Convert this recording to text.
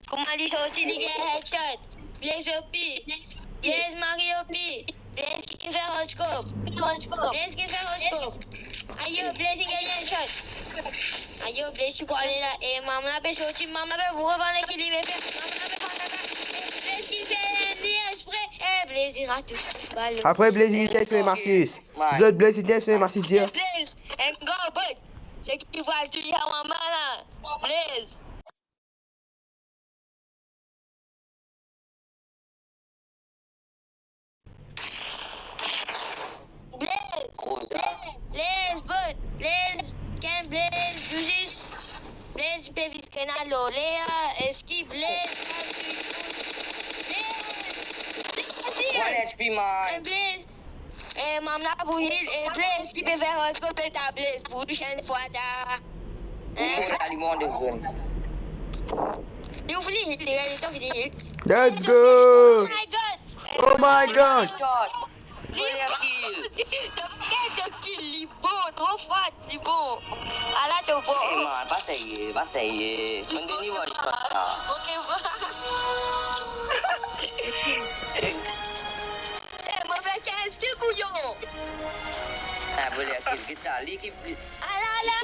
Comment dit sorti les headshot? Blaze Opi. Blaze Mario P. Blaze qui fait horoscope. Blaze qui fait horoscope. Ayo, Blaze qui gagne headshot. Ayo, Blaze tu peux aller là. Et maman la sorti, maman la vous revendre l'équilibre. Blaze qui fait un esprit. Eh, Blaze il rate tout. Après Blaze il teste les Marcis. Vous autres Blaze il teste les Marcis dire. Blaze, un gros but. C'est qui va le tuer à maman là. Blaze. Blaze, but, Blaze, can Blaze, Jujis, Blaze, Bevis, Canalo, Lea, Escape, Blaze, One HP, man. Blaze, Mamla Bouhil, Blaze, qui peut faire un scope et ta Blaze, pour une chaîne fois ta. You flee, il est temps fini. Let's go! Oh my god! Oh my god! T'as kill, il bon, trop fort, c'est bon. Ah là, t'es bon. Eh man, pas ça y est. On est niveau de shot là. Ok, eh, mauvais 15 couillon. Ah, boleh kill kita. L'équipe. Ah là là.